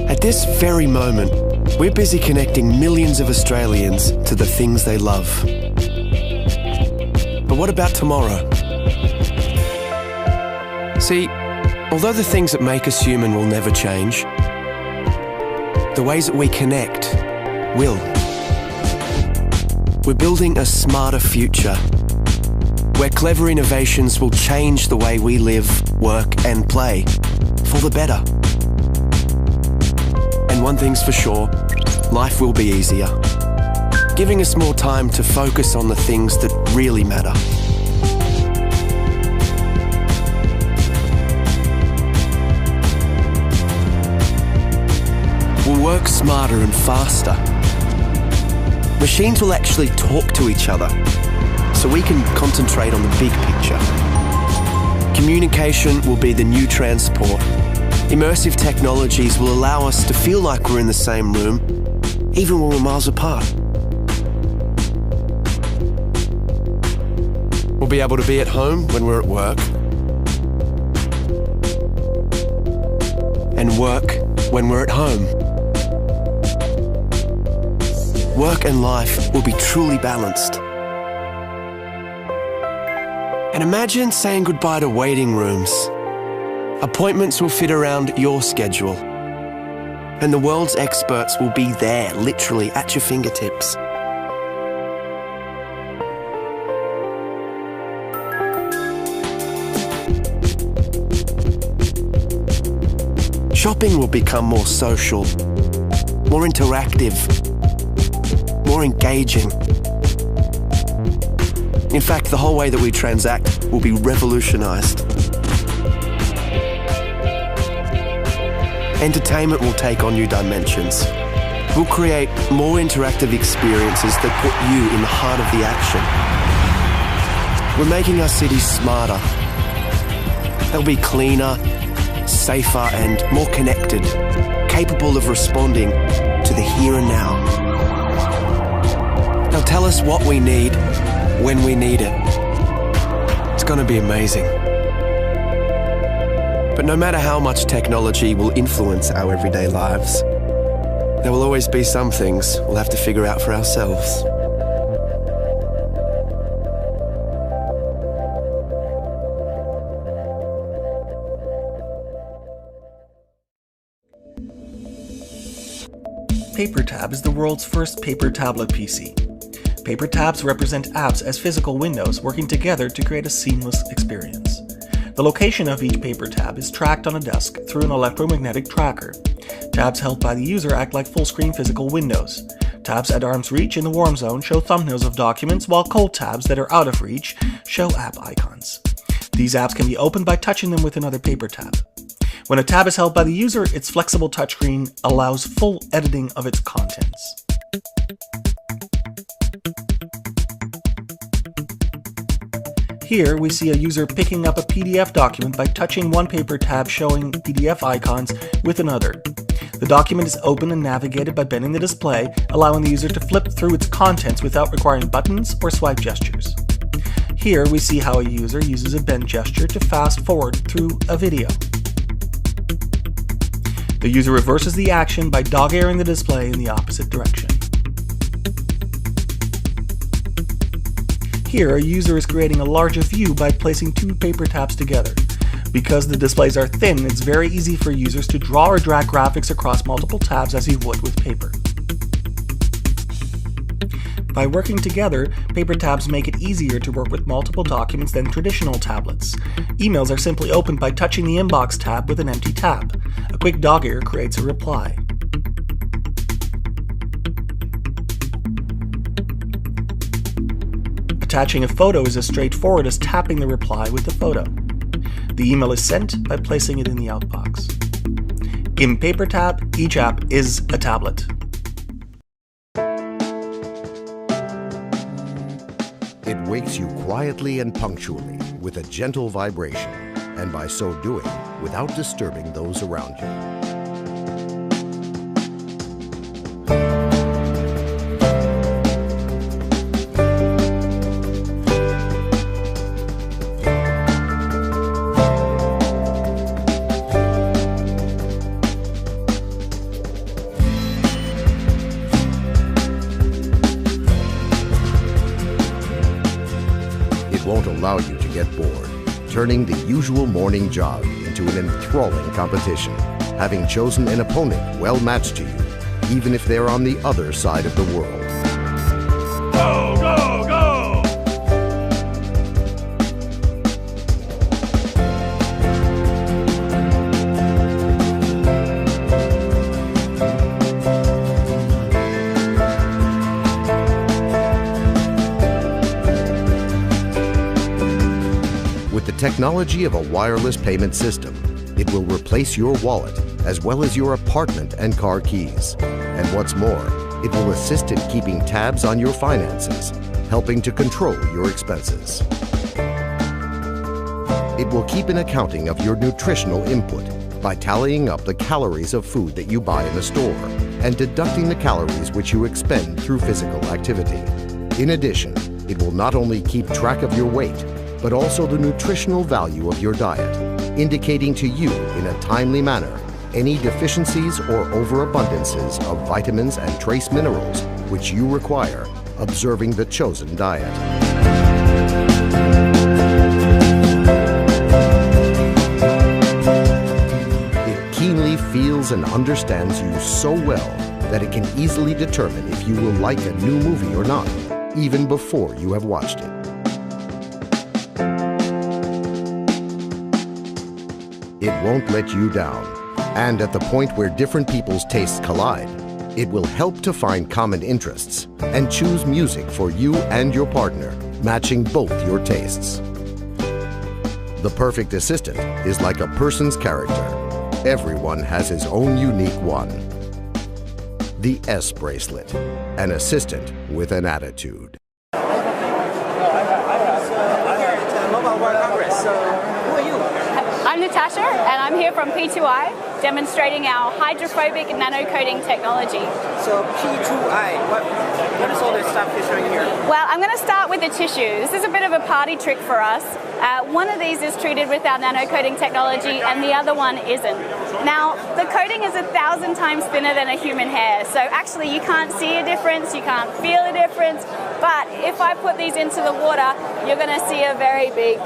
At this very moment, we're busy connecting millions of Australians to the things they love. But what about tomorrow? See, although the things that make us human will never change, the ways that we connect will. We're building a smarter future where clever innovations will change the way we live, work and play for the better. And one thing's for sure, life will be easier, giving us more time to focus on the things that really matter. We'll work smarter and faster. Machines will actually talk to each other, so we can concentrate on the big picture. Communication will be the new transport. Immersive technologies will allow us to feel like we're in the same room, even when we're miles apart. We'll be able to be at home when we're at work, and work when we're at home. Work and life will be truly balanced. And imagine saying goodbye to waiting rooms. Appointments will fit around your schedule. And the world's experts will be there, literally at your fingertips. Shopping will become more social, more interactive, more engaging. In fact, the whole way that we transact will be revolutionized. Entertainment will take on new dimensions. We'll create more interactive experiences that put you in the heart of the action. We're making our cities smarter. They'll be cleaner, safer and more connected, capable of responding to the here and now. They'll tell us what we need when we need it. It's going to be amazing. But no matter how much technology will influence our everyday lives, there will always be some things we'll have to figure out for ourselves. PaperTab is the world's first paper tablet PC. Paper tabs represent apps as physical windows working together to create a seamless experience. The location of each paper tab is tracked on a desk through an electromagnetic tracker. Tabs held by the user act like full-screen physical windows. Tabs at arm's reach in the warm zone show thumbnails of documents, while cold tabs that are out of reach show app icons. These apps can be opened by touching them with another paper tab. When a tab is held by the user, its flexible touchscreen allows full editing of its contents. Here we see a user picking up a PDF document by touching one paper tab showing PDF icons with another. The document is opened and navigated by bending the display, allowing the user to flip through its contents without requiring buttons or swipe gestures. Here we see how a user uses a bend gesture to fast forward through a video. The user reverses the action by dog-earing the display in the opposite direction. Here, a user is creating a larger view by placing two paper tabs together. Because the displays are thin, it's very easy for users to draw or drag graphics across multiple tabs as you would with paper. By working together, paper tabs make it easier to work with multiple documents than traditional tablets. Emails are simply opened by touching the inbox tab with an empty tab. A quick dog-ear creates a reply. Attaching a photo is as straightforward as tapping the reply with the photo. The email is sent by placing it in the outbox. In PaperTab, each app is a tablet. It wakes you quietly and punctually with a gentle vibration, and by so doing, without disturbing those around you. won't allow you to get bored, turning the usual morning jog into an enthralling competition, having chosen an opponent well matched to you, even if they're on the other side of the world. Go, go, go! With the technology of a wireless payment system, it will replace your wallet as well as your apartment and car keys. And what's more, it will assist in keeping tabs on your finances, helping to control your expenses. It will keep an accounting of your nutritional input by tallying up the calories of food that you buy in the store and deducting the calories which you expend through physical activity. In addition, it will not only keep track of your weight, but also the nutritional value of your diet, indicating to you in a timely manner any deficiencies or overabundances of vitamins and trace minerals which you require, observing the chosen diet. It keenly feels and understands you so well that it can easily determine if you will like a new movie or not, even before you have watched it. It won't let you down. And at the point where different people's tastes collide, it will help to find common interests and choose music for you and your partner, matching both your tastes. The perfect assistant is like a person's character. Everyone has his own unique one. The S Bracelet, an assistant with an attitude. I'm Natasha, and I'm here from P2i, demonstrating our hydrophobic nanocoating technology. So P2i, what is all this stuff you're showing here? Well, I'm going to start with the tissue. This is a bit of a party trick for us. One of these is treated with our nanocoating technology, and the other one isn't. Now, the coating is 1,000 times thinner than a human hair, so actually you can't see a difference, you can't feel a difference, but if I put these into the water, you're going to see a very big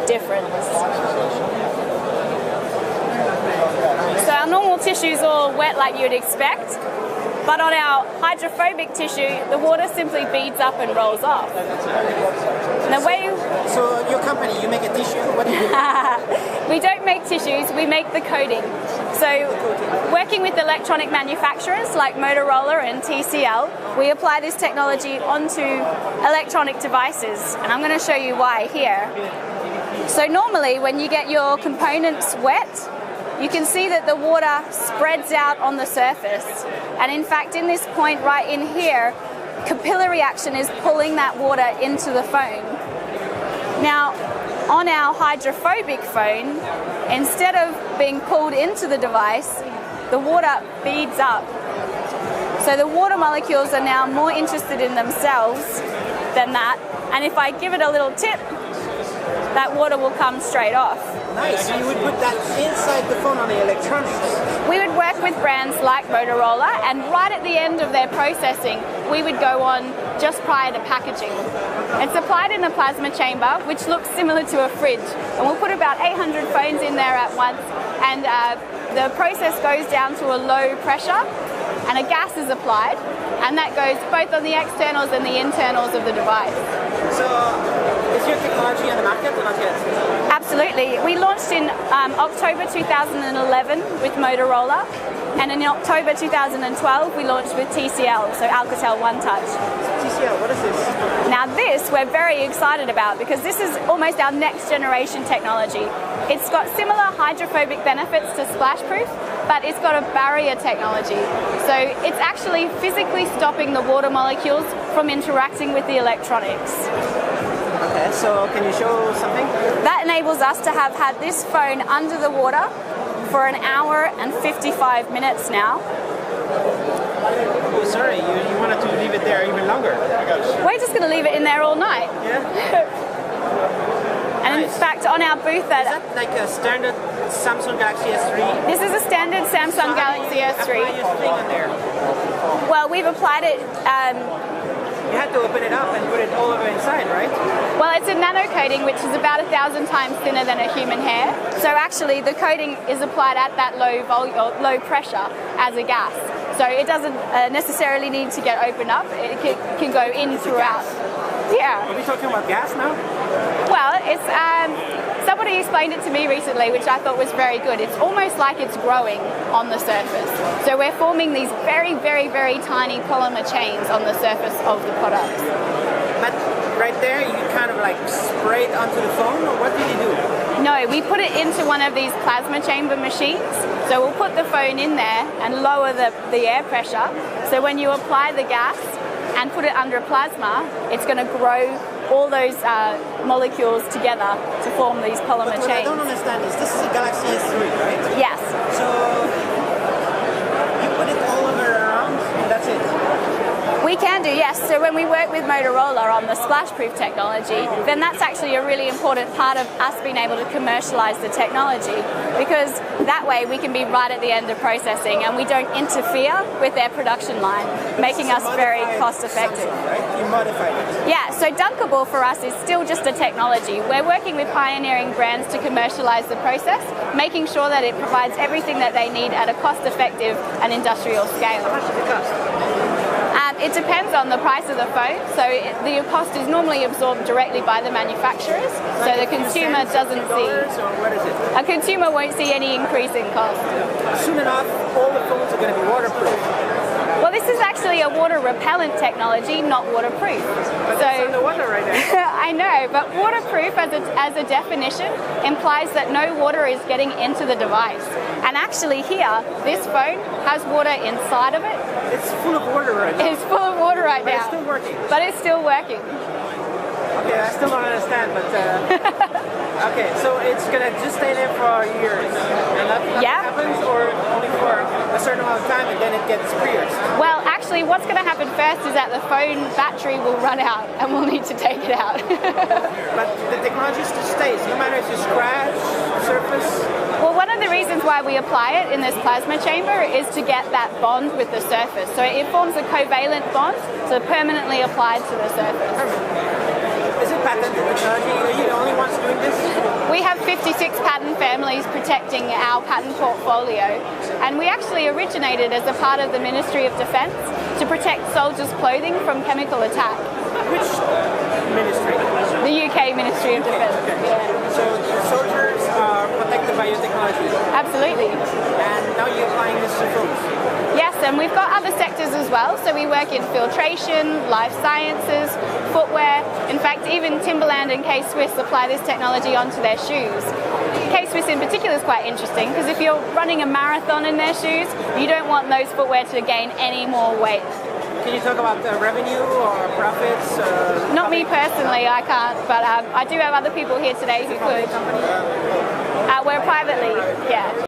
difference. So our normal tissue is all wet like you'd expect, but on our hydrophobic tissue, the water simply beads up and rolls off. So your company, you make a tissue? What do you do? We don't make tissues, we make the coating. So working with electronic manufacturers like Motorola and TCL, we apply this technology onto electronic devices, and I'm going to show you why here. So normally when you get your components wet, you can see that the water spreads out on the surface. And in fact, in this point right in here, capillary action is pulling that water into the phone. Now, on our hydrophobic phone, instead of being pulled into the device, the water beads up. So the water molecules are now more interested in themselves than that. And if I give it a little tip, that water will come straight off. Nice, so you would put that inside the phone on the electronics. We would work with brands like Motorola, and right at the end of their processing, we would go on just prior to packaging. It's applied in a plasma chamber, which looks similar to a fridge. And we'll put about 800 phones in there at once, and the process goes down to a low pressure, and a gas is applied, and that goes both on the externals and the internals of the device. So, is your technology on the market or not yet? Absolutely. We launched in October 2011 with Motorola, and in October 2012 we launched with TCL, so Alcatel One Touch. TCL, what is this? Now this we're very excited about because this is almost our next generation technology. It's got similar hydrophobic benefits to Splashproof, but it's got a barrier technology. So it's actually physically stopping the water molecules from interacting with the electronics. Okay, so can you show something? That enables us to have had this phone under the water for 1 hour and 55 minutes now. Oh, sorry, you wanted to leave it there even longer. We're just going to leave it in there all night. Yeah? And nice. In fact, on our booth at... Is that like a standard Samsung Galaxy S3? This is a standard Samsung Galaxy S3. Apply your thing on there? Well, we've applied it... You had to open it up and put it all over inside, right? Well, it's a nano coating, which is about 1,000 times thinner than a human hair. So actually, the coating is applied at that low pressure as a gas. So it doesn't necessarily need to get opened up. It can go in throughout. Yeah. Are we talking about gas now? Well, it's somebody explained it to me recently, which I thought was very good. It's almost like it's growing on the surface. So we're forming these very, very, very tiny polymer chains on the surface of the products. But right there, you kind of like spray it onto the phone, or what do you do? No, we put it into one of these plasma chamber machines. So we'll put the phone in there and lower the air pressure. So when you apply the gas and put it under a plasma, it's going to grow all those molecules together to form these polymer What chains. I don't understand is, this is a Galaxy S3, right? Yes. So you put it all over around, and that's it? We can do, yes. So when we work with Motorola on the splash-proof technology, then that's actually a really important part of us being able to commercialize the technology, because that way we can be right at the end of processing and we don't interfere with their production line, making us very cost-effective. Right? You modified it. Yeah, so Dunkable for us is still just a technology. We're working with pioneering brands to commercialize the process, making sure that it provides everything that they need at a cost-effective and industrial scale. How much does it cost? It depends on the price of the phone. So the cost is normally absorbed directly by the manufacturers, so the consumer doesn't see. Or what is it? A consumer won't see any increase in cost. Soon enough, all the phones are going to be waterproof. Well, this is actually a water repellent technology, not waterproof. But it's underwater right now. I know, but waterproof as a definition implies that no water is getting into the device. And actually here, this phone has water inside of it. It's full of water right now. It's full of water right But now. it's still working. But it's still working. Okay, I still don't understand, but okay, so it's gonna just stay there for years, and nothing happens, or only for a certain amount of time, and then it gets pierced. Well, actually, what's going to happen first is that the phone battery will run out, and we'll need to take it out. But the technology still stays, no matter if you scratch the surface. Well, one of the reasons why we apply it in this plasma chamber is to get that bond with the surface. So it forms a covalent bond, so permanently applied to the surface. Is it patented technology? Are you the only ones doing this? We have 56 patent families protecting our patent portfolio, and we actually originated as a part of the Ministry of Defence to protect soldiers' clothing from chemical attack. Which ministry? The UK Ministry of Defence. Okay. Yeah. So soldiers are protected by your technology? Absolutely. And now you're applying this to phones? Yes, and we've got other sectors as well. So we work in filtration, life sciences, footwear. In fact, even Timberland and K-Swiss apply this technology onto their shoes. K-Swiss in particular is quite interesting because if you're running a marathon in their shoes, you don't want those footwear to gain any more weight. Can you talk about revenue or profits? Not me personally, I can't, but I do have other people here today who could. We're privately, yeah.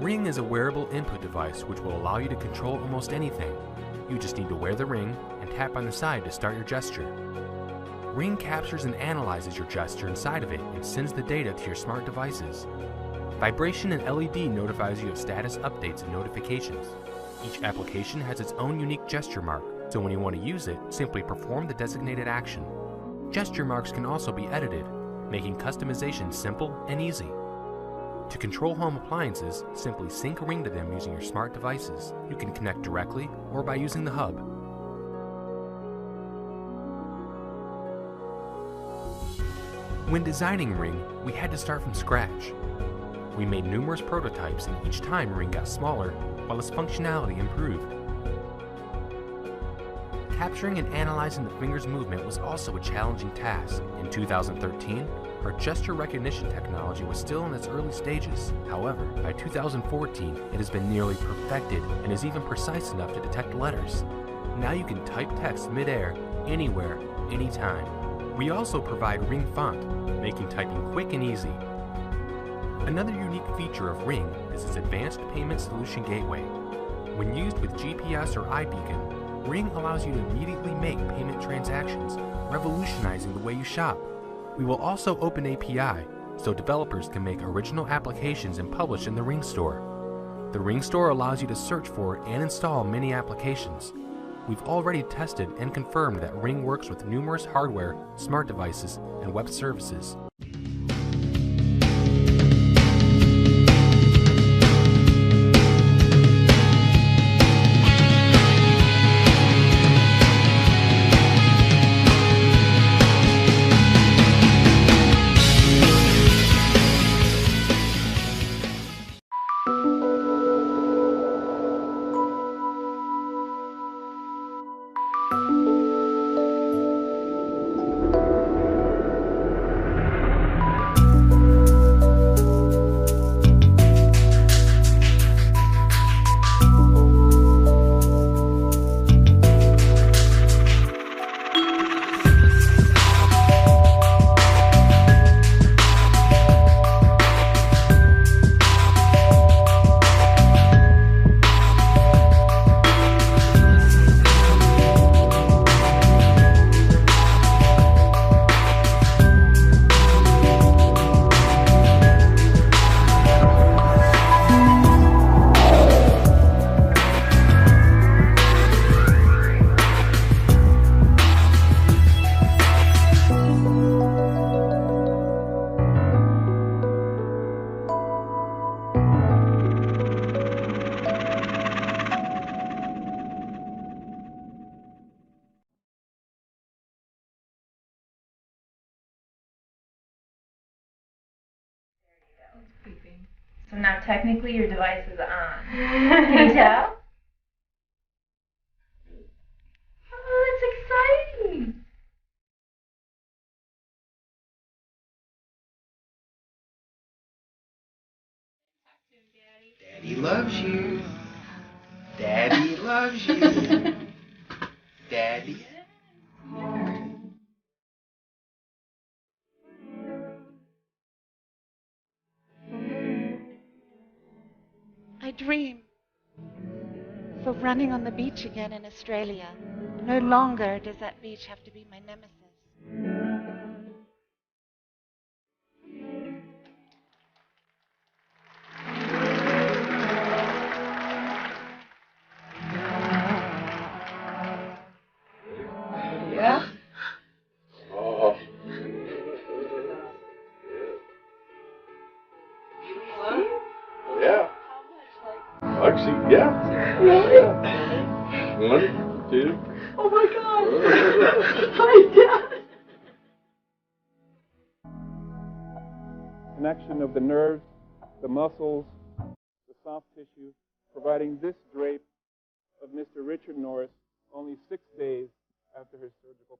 Ring is a wearable input device which will allow you to control almost anything. You just need to wear the ring and tap on the side to start your gesture. Ring captures and analyzes your gesture inside of it and sends the data to your smart devices. Vibration and LED notifies you of status updates and notifications. Each application has its own unique gesture mark, so when you want to use it, simply perform the designated action. Gesture marks can also be edited, making customization simple and easy. To control home appliances, simply sync a ring to them using your smart devices. You can connect directly or by using the hub. When designing Ring, we had to start from scratch. We made numerous prototypes, and each time Ring got smaller, while its functionality improved. Capturing and analyzing the finger's movement was also a challenging task. In 2013, our gesture recognition technology was still in its early stages. However, by 2014, it has been nearly perfected and is even precise enough to detect letters. Now you can type text mid-air, anywhere, anytime. We also provide Ring Font, making typing quick and easy. Another unique feature of Ring is its Advanced Payment Solution Gateway. When used with GPS or iBeacon, Ring allows you to immediately make payment transactions, revolutionizing the way you shop. We will also open API, so developers can make original applications and publish in the Ring Store. The Ring Store allows you to search for and install many applications. We've already tested and confirmed that Ring works with numerous hardware, smart devices, and web services. So now technically your device is on. Can you tell? Oh, that's exciting! Daddy loves you. Daddy loves you. Daddy. I dream of running on the beach again in Australia. No longer does that beach have to be my nemesis. Yeah? Oh. Yeah. Actually, yeah. Really? Yeah. 1, 2. Oh my God! Hi, Dad! Connection of the nerves, the muscles, the soft tissue, providing this drape of Mr. Richard Norris only 6 days after his surgical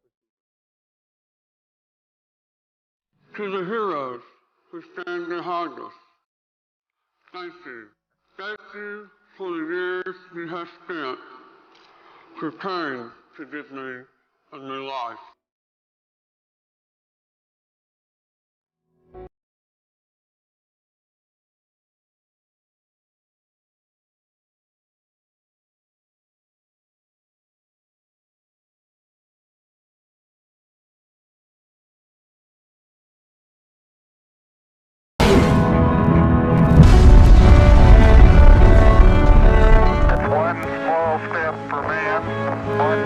procedure. To the heroes who stand behind us, thank you. Thank you for the years you have spent preparing to give me a new life. One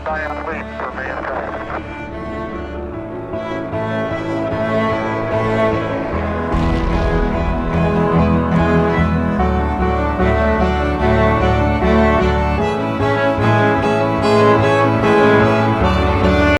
giant leap for mankind.